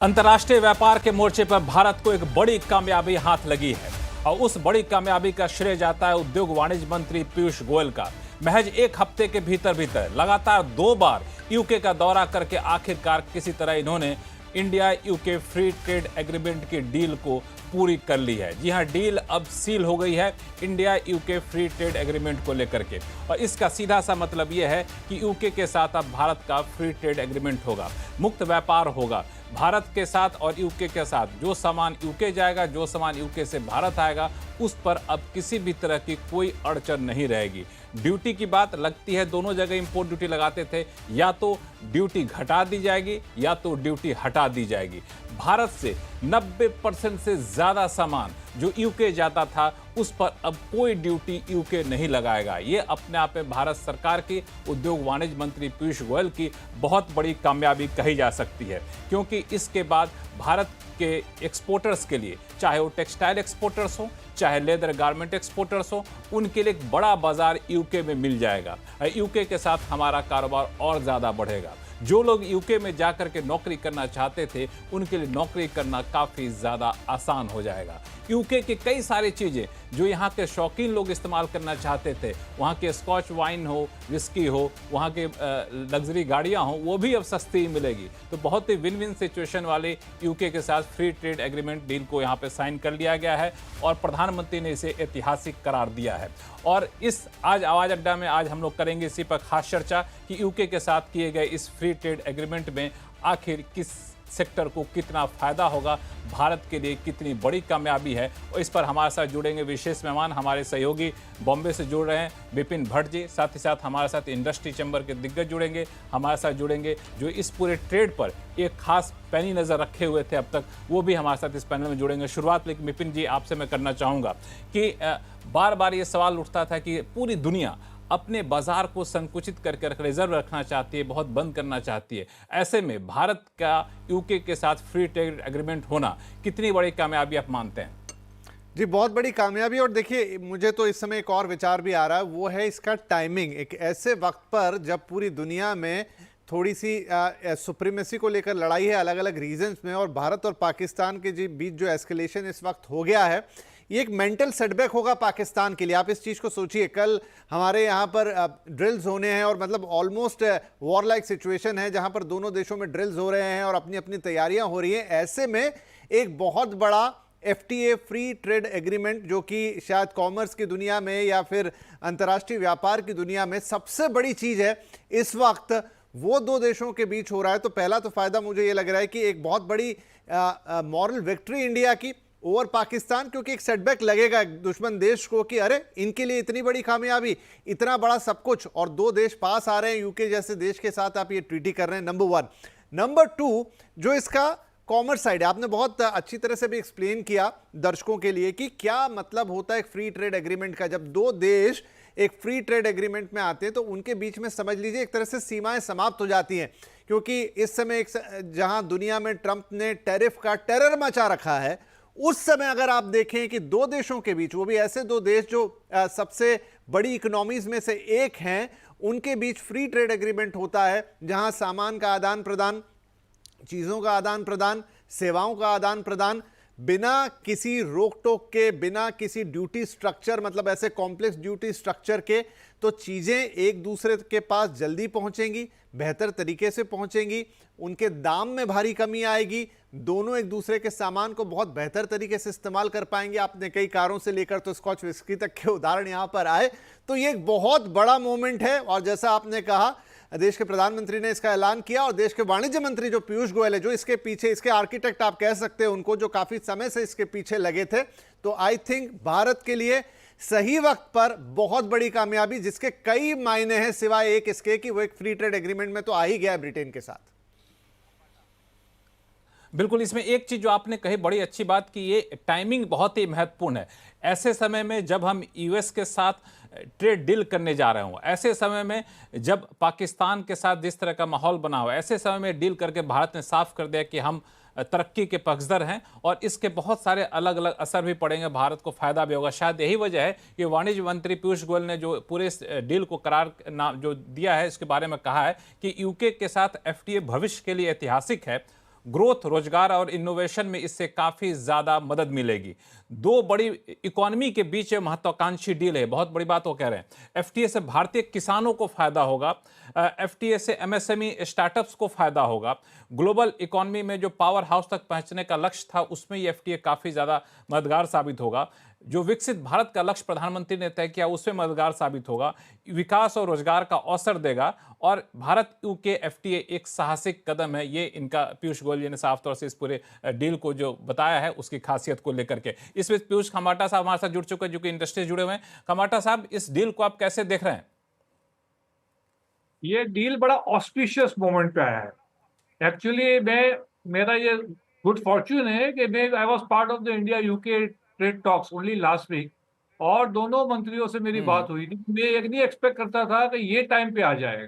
अंतर्राष्ट्रीय व्यापार के मोर्चे पर भारत को एक बड़ी कामयाबी हाथ लगी है और उस बड़ी कामयाबी का श्रेय जाता है उद्योग वाणिज्य मंत्री पीयूष गोयल का। महज एक हफ्ते के भीतर भीतर लगातार 2 बार यूके का दौरा करके आखिरकार किसी तरह इन्होंने India UK free trade agreement की डील को पूरी कर ली है। जी हां, डील अब सील हो गई है India UK free trade agreement को लेकर के, और इसका सीधा सा मतलब यह है कि यूके के साथ अब भारत का फ्री ट्रेड एग्रीमेंट होगा, मुक्त व्यापार होगा भारत के साथ और यूके के साथ। जो सामान यूके जाएगा, जो सामान यूके से भारत आएगा, उस पर अब किसी भी तरह की कोई अड़चन नहीं रहेगी। ड्यूटी की बात लगती है, दोनों जगह इंपोर्ट ड्यूटी लगाते थे, या तो ड्यूटी घटा दी जाएगी या तो ड्यूटी हटा दी जाएगी। भारत से 90% से ज़्यादा सामान जो यूके जाता था उस पर अब कोई ड्यूटी यूके नहीं लगाएगा। ये अपने आप में भारत सरकार की, उद्योग वाणिज्य मंत्री पीयूष गोयल की बहुत बड़ी कामयाबी कही जा सकती है, क्योंकि इसके बाद भारत के एक्सपोर्टर्स के लिए, चाहे वो टेक्सटाइल एक्सपोर्टर्स हो, चाहे लेदर गारमेंट एक्सपोर्टर्स हो, उनके लिए एक बड़ा बाजार यूके में मिल जाएगा। यूके के साथ हमारा कारोबार और ज़्यादा बढ़ेगा। जो लोग यूके में जाकर के नौकरी करना चाहते थे, उनके लिए नौकरी करना काफ़ी ज़्यादा आसान हो जाएगा। यूके की कई सारी चीज़ें जो यहाँ के शौकीन लोग इस्तेमाल करना चाहते थे, वहाँ के स्कॉच वाइन हो, विस्की हो, वहाँ के लग्जरी गाड़ियाँ हो, वो भी अब सस्ती मिलेगी। तो बहुत ही विन विन सिचुएशन वाले यूके के साथ फ्री ट्रेड एग्रीमेंट डील को यहाँ पे साइन कर लिया गया है और प्रधानमंत्री ने इसे ऐतिहासिक करार दिया है। और इस आज आवाज़ अड्डा में आज हम लोग करेंगे इसी पर खास चर्चा कि यूके के साथ किए गए इस फ्री ट्रेड एग्रीमेंट में आखिर किस सेक्टर को कितना फायदा होगा, भारत के लिए कितनी बड़ी कामयाबी है। और इस पर हमारे साथ जुड़ेंगे विशेष मेहमान, हमारे सहयोगी बॉम्बे से जुड़ रहे हैं विपिन भट्ट जी, साथ ही साथ हमारे साथ इंडस्ट्री चैम्बर के दिग्गज जुड़ेंगे, हमारे साथ जुड़ेंगे जो इस पूरे ट्रेड पर एक खास पैनी नज़र रखे हुए थे अब तक, वो भी हमारे साथ इस पैनल में जुड़ेंगे। शुरुआत लेकिन विपिन जी आपसे मैं करना चाहूँगा कि बार बार ये सवाल उठता था कि पूरी दुनिया अपने बाजार को संकुचित करके रिजर्व रखना चाहती है, बहुत बंद करना चाहती है। ऐसे में भारत का यूके के साथ फ्री ट्रेड एग्रीमेंट होना कितनी बड़ी कामयाबी आप मानते हैं? जी, बहुत बड़ी कामयाबी। और देखिए, मुझे तो इस समय एक और विचार भी आ रहा है, वो है इसका टाइमिंग। एक ऐसे वक्त पर जब पूरी दुनिया में थोड़ी सी सुप्रीमेसी को लेकर लड़ाई है अलग अलग रीजन्स में, और भारत और पाकिस्तान के बीच जो एस्केलेशन इस वक्त हो गया है, ये एक मेंटल सेटबैक होगा पाकिस्तान के लिए। आप इस चीज़ को सोचिए, कल हमारे यहाँ पर ड्रिल्स होने हैं और मतलब ऑलमोस्ट वॉर लाइक सिचुएशन है जहाँ पर दोनों देशों में ड्रिल्स हो रहे हैं और अपनी अपनी तैयारियाँ हो रही हैं। ऐसे में एक बहुत बड़ा FTA फ्री ट्रेड एग्रीमेंट, जो कि शायद कॉमर्स की दुनिया में या फिर अंतर्राष्ट्रीय व्यापार की दुनिया में सबसे बड़ी चीज़ है इस वक्त, वो दो देशों के बीच हो रहा है। तो पहला तो फायदा मुझे ये लग रहा है कि एक बहुत बड़ी मॉरल विक्ट्री इंडिया की ओवर पाकिस्तान, क्योंकि एक सेटबैक लगेगा एक दुश्मन देश को कि अरे इनके लिए इतनी बड़ी कामयाबी, इतना बड़ा सब कुछ, और 2 देश पास आ रहे हैं, यूके जैसे देश के साथ आप ये ट्रीटी कर रहे हैं। नंबर 1। नंबर 2, जो इसका कॉमर्स साइड है, आपने बहुत अच्छी तरह से भी एक्सप्लेन किया दर्शकों के लिए कि क्या मतलब होता है एक फ्री ट्रेड एग्रीमेंट का। जब 2 देश एक फ्री ट्रेड एग्रीमेंट में आते हैं तो उनके बीच में समझ लीजिए एक तरह से सीमाएं समाप्त हो जाती हैं, क्योंकि इस समय जहां दुनिया में ट्रंप ने टैरिफ का टेरर मचा रखा है, उस समय अगर आप देखें कि 2 देशों के बीच, वो भी ऐसे 2 देश जो सबसे बड़ी इकोनॉमीज में से एक हैं, उनके बीच फ्री ट्रेड एग्रीमेंट होता है जहां सामान का आदान प्रदान, चीज़ों का आदान प्रदान, सेवाओं का आदान प्रदान बिना किसी रोक टोक के, बिना किसी ड्यूटी स्ट्रक्चर, मतलब ऐसे कॉम्प्लेक्स ड्यूटी स्ट्रक्चर के, तो चीज़ें एक दूसरे के पास जल्दी पहुंचेंगी, बेहतर तरीके से पहुंचेंगी, उनके दाम में भारी कमी आएगी, दोनों एक दूसरे के सामान को बहुत बेहतर तरीके से इस्तेमाल कर पाएंगे। आपने कई कारों से लेकर तो स्कॉच विस्की तक के उदाहरण यहां पर आए। तो ये एक बहुत बड़ा मोमेंट है, और जैसा आपने कहा, देश के प्रधानमंत्री ने इसका ऐलान किया, और देश के वाणिज्य मंत्री जो पीयूष गोयल है, जो इसके पीछे, इसके आर्किटेक्ट आप कह सकते हैं उनको, जो काफी समय से इसके पीछे लगे थे। तो आई थिंक भारत के लिए सही वक्त पर बहुत बड़ी कामयाबी, जिसके कई मायने हैं सिवाय एक इसके कि वो एक फ्री ट्रेड एग्रीमेंट में तो आ ही गया है ब्रिटेन के साथ। बिल्कुल, इसमें एक चीज जो आपने कही बड़ी अच्छी बात कि ये टाइमिंग बहुत ही महत्वपूर्ण है। ऐसे समय में जब हम यूएस के साथ ट्रेड डील करने जा रहे हों, ऐसे समय में जब पाकिस्तान के साथ जिस तरह का माहौल बना हुआ है, ऐसे समय में डील करके भारत ने साफ कर दिया कि हम तरक्की के पक्षधर हैं और इसके बहुत सारे अलग अलग असर भी पड़ेंगे, भारत को फायदा भी होगा। शायद यही वजह है कि वाणिज्य मंत्री पीयूष गोयल ने जो पूरे इस डील को करार नाम जो दिया है, इसके बारे में कहा है कि यूके के साथ FTA भविष्य के लिए ऐतिहासिक है। ग्रोथ, रोजगार और इनोवेशन में इससे काफी ज्यादा मदद मिलेगी। दो बड़ी इकोनॉमी के बीच महत्वाकांक्षी डील है, बहुत बड़ी बात वो कह रहे हैं। एफटीए से भारतीय किसानों को फायदा होगा, एफटीए से एमएसएमई स्टार्टअप्स को फायदा होगा, ग्लोबल इकोनॉमी में जो पावर हाउस तक पहुंचने का लक्ष्य था उसमें ये एफटीए काफी ज्यादा मददगार साबित होगा। जो विकसित भारत का लक्ष्य प्रधानमंत्री ने तय किया उसमें मददगार साबित होगा, विकास और रोजगार का अवसर देगा। और भारत यूके एफटीए एक साहसिक कदम है, ये इनका पीयूष गोयल जी ने साफ तौर से इस पूरे डील को जो बताया है उसकी खासियत को लेकर के। इस बीच पीयूष खमाटा साहब हमारे साथ जुड़ चुके हैं जो कि इंडस्ट्री से जुड़े हुए हैं। खमाटा साहब, इस डील को आप कैसे देख रहे हैं? ये डील बड़ा ऑस्पिशियस मोमेंट पे आया है। एक्चुअली मेरा ये गुड फॉर्च्यून है कि I was part of the India UK trade talks only last week, और दोनों मंत्रियों से मेरी बात हुई थी। मैं एक नहीं एक्सपेक्ट करता था कि ये टाइम पे आ जाएगा,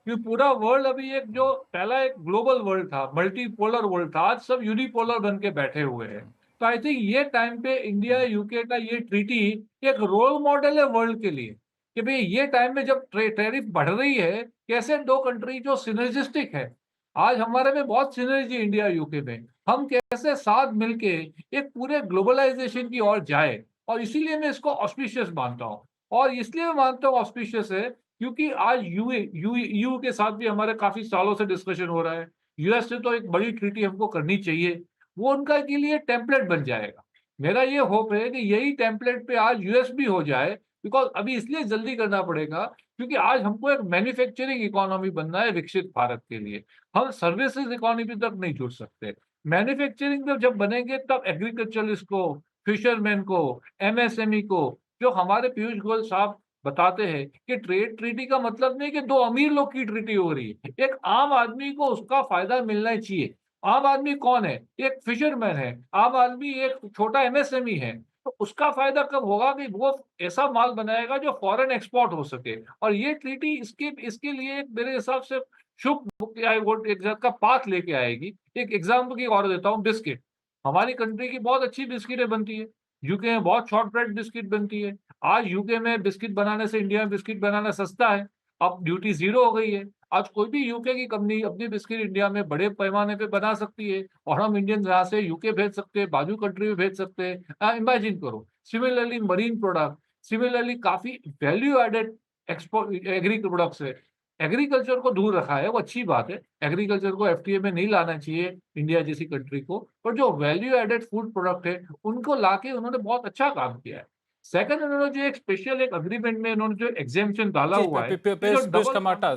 क्योंकि पूरा वर्ल्ड अभी एक जो पहला एक ग्लोबल वर्ल्ड था, मल्टीपोलर वर्ल्ड था, आज सब यूनिपोलर बन के बैठे हुए हैं। तो आई थिंक ये टाइम पे इंडिया यूके का ये ट्रीटी एक रोल मॉडल है वर्ल्ड के लिए, कि भाई ये टाइम में जब टैरिफ बढ़ रही है, कैसे दो कंट्री जो सिनर्जिस्टिक है, आज हमारे में बहुत सिनर्जी इंडिया यूके में, हम कैसे साथ मिलके एक पूरे ग्लोबलाइजेशन की ओर जाए। और इसीलिए मैं इसको ऑस्पिशियस मानता हूँ। और इसलिए मैं मानता हूँ ऑस्पिशियस है क्योंकि आज यू के साथ भी हमारे काफी सालों से डिस्कशन हो रहा है। यूएस से तो एक बड़ी ट्रीटी हमको करनी चाहिए, वो उनका के लिए टेम्पलेट बन जाएगा। मेरा ये होप है कि यही टेम्पलेट पे आज यूएस भी हो जाए, बिकॉज अभी इसलिए जल्दी करना पड़ेगा क्योंकि आज हमको एक मैन्युफैक्चरिंग इकोनॉमी बनना है विकसित भारत के लिए। हम सर्विसेज इकोनॉमी तक नहीं जुड़ सकते। मैन्युफैक्चरिंग में जब बनेंगे तब एग्रीकल्चरिस्ट को, फिशरमैन को, एमएसएमई को, जो हमारे पीयूष गोयल साहब बताते हैं कि ट्रेड ट्रीटी का मतलब नहीं कि दो अमीर लोग की ट्रीटी हो रही है, एक आम आदमी को उसका फायदा मिलना चाहिए। आम आदमी कौन है? एक फिशरमैन है, आम आदमी एक छोटा एमएसएमई है। तो उसका फायदा कब होगा कि वो ऐसा माल बनाएगा जो फॉरेन एक्सपोर्ट हो सके। और ये ट्रीटी इसके लिए मेरे हिसाब से शुभ एक का पाथ लेके आएगी। एक एग्जाम्पल की और देता हूँ, बिस्किट। हमारी कंट्री की बहुत अच्छी बिस्किटें बनती है, यूके में बहुत शॉर्ट ब्रेड बिस्किट बनती है। आज यूके में बिस्किट बनाने से इंडिया में बिस्किट बनाना सस्ता है, अब ड्यूटी जीरो हो गई है। आज कोई भी यूके की कंपनी अपनी बिस्किट इंडिया में बड़े पैमाने पे बना सकती है, और हम इंडियन यहाँ से यूके भेज सकते हैं, बाजू कंट्री में भेज सकते हैं। इमेजिन करो। सिमिलरली मरीन प्रोडक्ट, सिमिलरली काफी value added export agri products है। एग्रीकल्चर को दूर रखा है, वो अच्छी बात है, एग्रीकल्चर को एफटीए में नहीं लाना चाहिए इंडिया जैसी कंट्री को, पर जो वैल्यू एडेड फूड प्रोडक्ट है उनको लाके उन्होंने बहुत अच्छा काम किया है। सेकंड, उन्होंने जो एक स्पेशल एक अग्रीमेंट में उन्होंने जो एग्जेम्पशन डाला हुआ है, पीयूष खमाटा,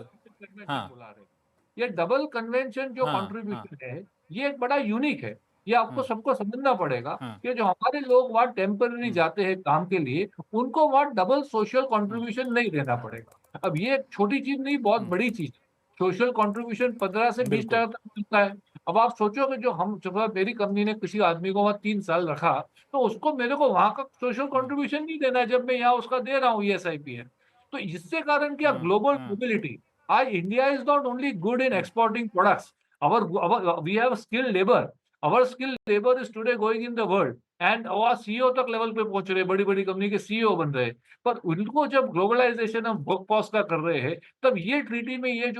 हाँ, ये डबल कन्वेंशन जो हाँ, कंट्रीब्यूशन है, ये एक बड़ा यूनिक है। ये आपको सबको समझना पड़ेगा हाँ, कि जो हमारे लोग वहाँ टेम्पररी जाते हैं काम के लिए, उनको वहाँ डबल सोशल कंट्रीब्यूशन नहीं देना पड़ेगा। अब ये एक छोटी चीज नहीं, बहुत बड़ी चीज है। सोशल कंट्रीब्यूशन 15 से 20% तक मिलता है। अब आप सोचो कि जब मेरी कंपनी ने किसी आदमी को वहाँ 3 साल रखा, तो उसको मेरे को वहां का सोशल कंट्रीब्यूशन नहीं देना है, जब मैं यहाँ उसका दे रहा हूँ ESIP है। तो इससे कारण क्या, ग्लोबल मोबिलिटी। आज India is not only good in exporting products, we have skilled labour, our skilled labour is today going in the world, and वो सीईओ तक लेवल पे पहुंच रहे, बड़ी बड़ी कंपनी के सीईओ बन रहे हैं। पर उनको जब ग्लोबलाइजेशन हम वर्कफोर्स का कर रहे हैं, तब ये ट्रीटी में ये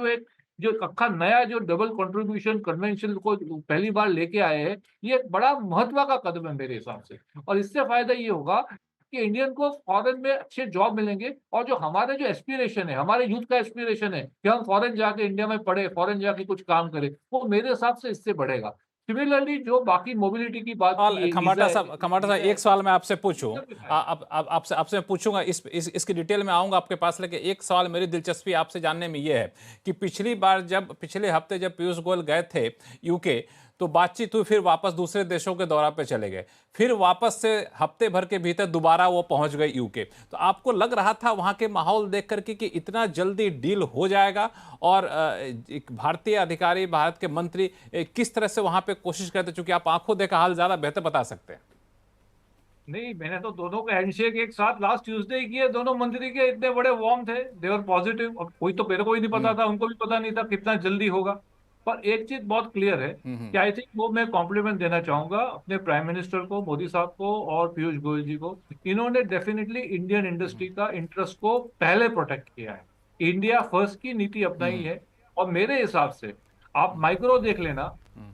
जो अक्खा नया जो डबल कंट्रीब्यूशन कन्वेंशन को पहली बार लेके आए हैं, ये एक बड़ा महत्व का कदम है मेरे हिसाब से। और इससे फायदा ये होगा कि इंडियन को फॉरेन में अच्छे जॉब मिलेंगे, और जो हमारे जो एस्पिरेशन है, हमारे यूथ का एस्पिरेशन है कि हम फॉरेन जाके इंडिया में पढ़े, फॉरेन जाके कुछ काम करें, वो मेरे हिसाब से इससे बढ़ेगा। सिमिलरली जो बाकी मोबिलिटी की बात की, खमाटा साहब एक सवाल मैं आपसे पूछूं, आपसे पूछूंगा, इसकी डिटेल में आऊंगा आपके पास, लेकिन एक सवाल मेरी दिलचस्पी आपसे जानने में यह है कि पिछले हफ्ते जब पीयूष गोयल गए थे यूके, तो बातचीत हुई, फिर वापस दूसरे देशों के दौरा पे चले गए, फिर वापस से हफ्ते भर के भीतर दोबारा वो पहुंच गए यूके। तो आपको लग रहा था वहां के माहौल देख करके कि इतना जल्दी डील हो जाएगा? और एक भारतीय अधिकारी, भारत के मंत्री किस तरह से वहां पे कोशिश करते, चूंकि आप आंखों देखा हाल ज्यादा बेहतर बता सकते हैं। नहीं, मैंने तो दोनों का हैंडशेक एक साथ लास्ट ट्यूसडे किए, दोनों मंत्री के इतने बड़े वार्म थे, दे वर पॉजिटिव। अब कोई तो मेरे को ही नहीं पता था, उनको भी पता नहीं था कितना जल्दी होगा। पर एक चीज बहुत क्लियर है कि आई थिंक वो मैं कॉम्प्लीमेंट देना चाहूंगा अपने प्राइम मिनिस्टर को, मोदी साहब को और पीयूष गोयल जी को। इन्होंने डेफिनेटली इंडियन इंडस्ट्री का इंटरेस्ट को पहले प्रोटेक्ट किया है, इंडिया फर्स्ट की नीति अपनाई है। और मेरे हिसाब से आप माइक्रो देख लेना,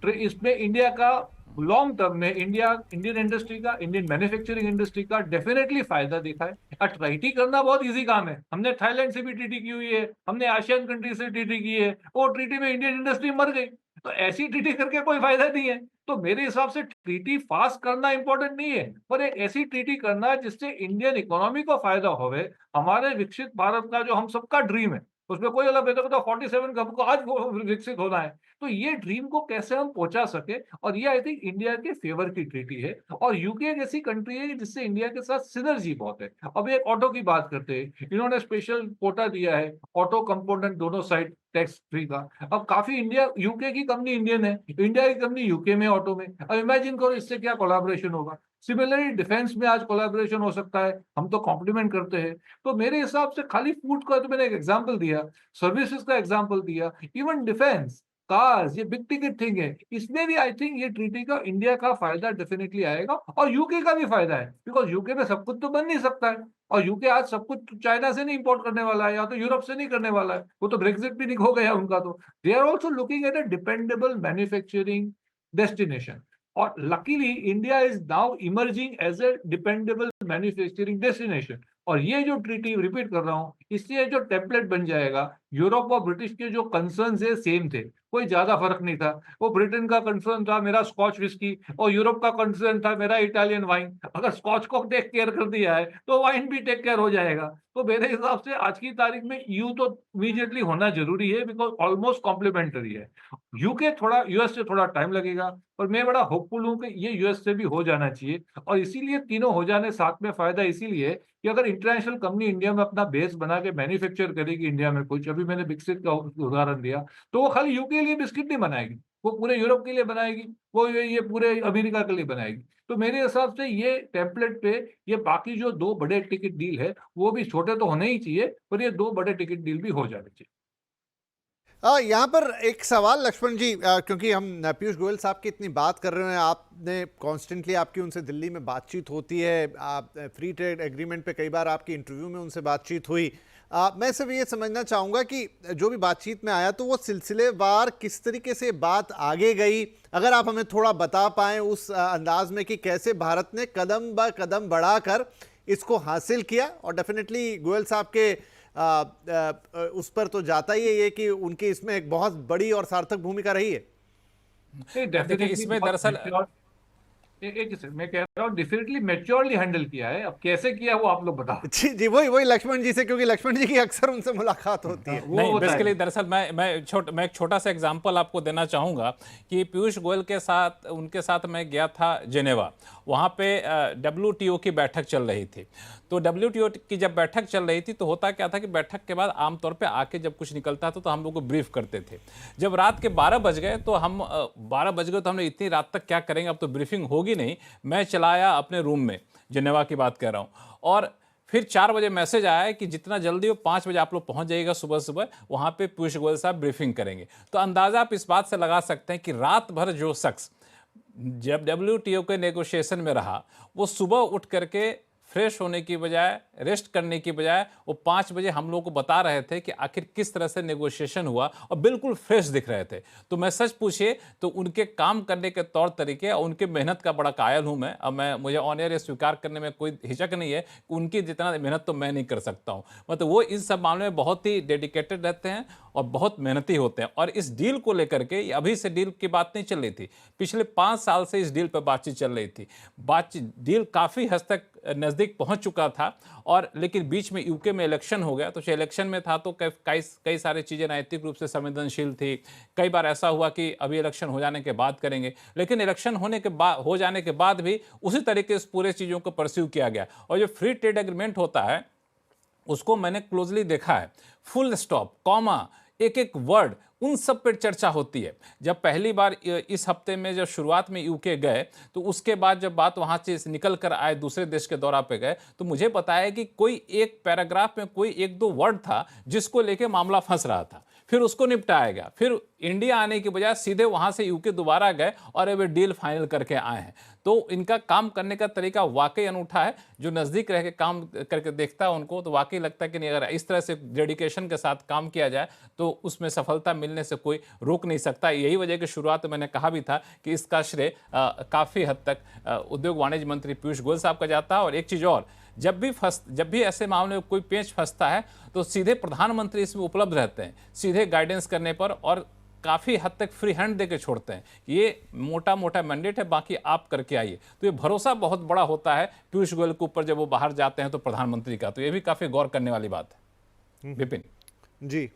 इसमें इंडिया का लॉन्ग टर्म में इंडियन इंडस्ट्री का, इंडियन मैन्युफैक्चरिंग इंडस्ट्री का डेफिनेटली फायदा दिखा है। ट्रीटी करना बहुत इजी काम है। हमने थाईलैंड से भी ट्रीटी की हुई है, हमने आसियान कंट्री से ट्रीटी की है, वो ट्रीटी में इंडियन इंडस्ट्री मर गई। तो ऐसी ट्रीटी करके कोई फायदा नहीं है। तो मेरे हिसाब से ट्रीटी फास्ट करना इंपॉर्टेंट नहीं है, पर एक ऐसी ट्रीटी करना जिससे इंडियन इकोनॉमी को फायदा होवे, हमारे विकसित भारत का जो हम सबका ड्रीम है, उसमें कोई अलग भेदभाव तो 47 कब को आज वो विकसित होना है। तो ये ड्रीम को कैसे हम पहुंचा सके, और ये आई थिंक इंडिया के फेवर की ट्रीटी है। और यूके एक ऐसी कंट्री है जिससे इंडिया के साथ सिनर्जी बहुत है। अब एक ऑटो की बात करते हैं, इन्होंने स्पेशल कोटा दिया है ऑटो कंपोनेंट दोनों साइड टैक्स फ्री का। अब काफी इंडिया, यूके की कंपनी इंडियन है, इंडिया की कंपनी यूके में ऑटो में। अब इमेजिन करो इससे क्या कोलैबोरेशन होगा। सिमिलरली डिफेंस में आज कोलैबोरेशन हो सकता है, हम तो कॉम्प्लीमेंट करते हैं। तो मेरे हिसाब से खाली फूड का तो मैंने एक एग्जांपल दिया, सर्विसेज का एग्जांपल दिया, इवन डिफेंस, कार्स, ये बिग टिकट थिंग है, इसमें भी आई थिंक ये ट्रीटी का इंडिया का फायदा डेफिनेटली आएगा, और यूके का भी फायदा है, बिकॉज यूके में सब कुछ तो बन नहीं सकता है। और यूके आज सब कुछ चाइना से नहीं इंपोर्ट करने वाला है, या तो यूरोप से नहीं करने वाला है, वो तो ब्रेक्सिट भी नहीं हो गया उनका। तो they are also looking at a dependable manufacturing destination. और luckily India is now emerging as a dependable manufacturing destination. और ये जो ट्रीटी, रिपीट कर रहा हूं, इससे जो टेम्पलेट बन जाएगा, यूरोप और ब्रिटिश के जो कंसर्न्स है सेम थे, कोई ज्यादा फर्क नहीं था। वो ब्रिटेन का कंसर्न था मेरा स्कॉच विस्की, और यूरोप का कंसर्न था मेरा इटालियन वाइन। अगर स्कॉच को टेक केयर कर दिया है तो वाइन भी टेक केयर हो जाएगा। तो मेरे हिसाब से आज की तारीख में यू तो इमीडिएटली होना जरूरी है, बिकॉज ऑलमोस्ट कॉम्प्लीमेंटरी है। यूके थोड़ा यूएस से थोड़ा टाइम लगेगा, पर मैं बड़ा होपफुल हूं कि ये यूएस से भी हो जाना चाहिए। और इसीलिए तीनों हो जाने साथ में फायदा इसीलिए कि अगर इंटरनेशनल कंपनी इंडिया में अपना बेस बना के मैन्युफैक्चर करेगी इंडिया में कुछ, अभी मैंने बिस्किट का उदाहरण दिया, तो वो खाली यूके के लिए बिस्किट नहीं बनाएगी, वो पूरे यूरोप के लिए बनाएगी, वो ये पूरे अमेरिका के लिए बनाएगी। तो मेरे हिसाब से ये टेम्पलेट पे ये बाकी जो दो बड़े टिकट डील है, वो भी छोटे तो होने ही चाहिए, पर ये दो बड़े टिकट डील भी हो जाने चाहिए। यहाँ पर एक सवाल लक्ष्मण जी, क्योंकि हम पीयूष गोयल साहब की इतनी बात कर रहे हैं, आपने कॉन्स्टेंटली आपकी उनसे दिल्ली में बातचीत होती है, आप फ्री ट्रेड एग्रीमेंट पे कई बार आपकी इंटरव्यू में उनसे बातचीत हुई। मैं सिर्फ ये समझना चाहूँगा कि जो भी बातचीत में आया तो वो सिलसिलेवार किस तरीके से बात आगे गई, अगर आप हमें थोड़ा बता पाएँ उस अंदाज में कि कैसे भारत ने कदम ब कदम बढ़ाकर इसको हासिल किया। और डेफिनेटली गोयल साहब के उस पर तो जाता ही है ये कि उनकी इसमें एक बहुत बड़ी और सार्थक भूमिका रही है। देखिए इसमें दरअसल मैं कह रहा हूँ डेफिनेटली मैच्योरली हैंडल किया है। अब कैसे किया वो आप लोग बताओ। जी जी, वही लक्ष्मण जी से, क्योंकि लक्ष्मण जी की अक्सर उनसे मुलाकात होती है। नहीं, बेसिकली दरअसल मैं एक छोटा सा एग्जांपल आपको देना चाहूँगा कि पीयूष गोयल के साथ, उनके साथ मैं गया था जेनेवा। वहाँ पे WTO की बैठक चल रही थी। तो WTO की जब बैठक चल रही थी तो होता क्या था कि बैठक के बाद आमतौर पे आके जब कुछ निकलता था तो हम लोग को ब्रीफ करते थे। जब रात के 12 बज गए तो हम 12 बज गए तो हमने इतनी रात तक क्या करेंगे, अब तो ब्रीफिंग होगी नहीं। मैं चला आया अपने रूम में, जेनेवा की बात कर रहा हूँ, और फिर 4 बजे मैसेज आया कि जितना जल्दी हो 5 बजे आप लोग पहुंच जाइएगा सुबह सुबह, वहाँ पे पीयूष गोयल साहब ब्रीफिंग करेंगे। तो अंदाज़ा आप इस बात से लगा सकते हैं कि रात भर जो शख्स जब WTO के नेगोशिएशन में रहा, वो सुबह उठ करके फ्रेश होने की बजाय, रेस्ट करने की बजाय, वो 5 बजे हम लोग को बता रहे थे कि आखिर किस तरह से नेगोशिएशन हुआ, और बिल्कुल फ्रेश दिख रहे थे। तो मैं सच पूछिए तो उनके काम करने के तौर तरीके और उनके मेहनत का बड़ा कायल हूं मैं। अब मुझे ऑन एयर स्वीकार करने में कोई हिचक नहीं है कि उनकी जितना मेहनत तो मैं नहीं कर सकता हूं। मतलब वो इस सब मामले में बहुत ही डेडिकेटेड रहते हैं और बहुत मेहनती होते हैं। और इस डील को लेकर के, अभी से डील की बात नहीं चल रही थी, पिछले 5 साल से इस डील पर बातचीत चल रही थी। डील काफ़ी हद तक नज़दीक पहुंच चुका था, और लेकिन बीच में यूके में इलेक्शन हो गया। तो इलेक्शन में था तो कई सारी चीज़ें नैतिक रूप से संवेदनशील थी। कई बार ऐसा हुआ कि अभी इलेक्शन हो जाने के बाद करेंगे, लेकिन इलेक्शन हो जाने के बाद भी उसी तरीके से पूरे चीज़ों को परस्यू किया गया। और जो फ्री ट्रेड एग्रीमेंट होता है उसको मैंने क्लोजली देखा है, फुल स्टॉप, कॉमा, एक एक वर्ड, उन सब पर चर्चा होती है। जब पहली बार इस हफ्ते में जब शुरुआत में यूके गए तो उसके बाद जब बात वहाँ से निकल कर आए, दूसरे देश के दौरा पे गए, तो मुझे बताया कि कोई एक पैराग्राफ में कोई 1-2 वर्ड था जिसको लेके मामला फंस रहा था। फिर उसको निपटाया गया, फिर इंडिया आने के बजाय सीधे वहां से यूके दोबारा गए और अब डील फाइनल करके आए हैं। तो इनका काम करने का तरीका वाकई अनूठा है। जो नजदीक रह के काम करके देखता है उनको तो वाकई लगता है कि नहीं, अगर इस तरह से डेडिकेशन के साथ काम किया जाए तो उसमें सफलता मिलने से कोई रोक नहीं सकता। यही वजह की शुरुआत मैंने कहा भी था कि इसका श्रेय काफी हद तक उद्योग वाणिज्य मंत्री पीयूष गोयल साहब का जाता है। और एक चीज और, जब भी ऐसे मामले में कोई पेच फंसता है तो सीधे प्रधानमंत्री इसमें उपलब्ध रहते हैं, सीधे गाइडेंस करने पर, और काफी हद तक फ्री हैंड देके छोड़ते हैं। ये मोटा मोटा मैंडेट है, बाकी आप करके आइए। तो ये भरोसा बहुत बड़ा होता है पीयूष गोयल के ऊपर जब वो बाहर जाते हैं तो प्रधानमंत्री का। तो ये भी काफी गौर करने वाली बात है। विपिन जी।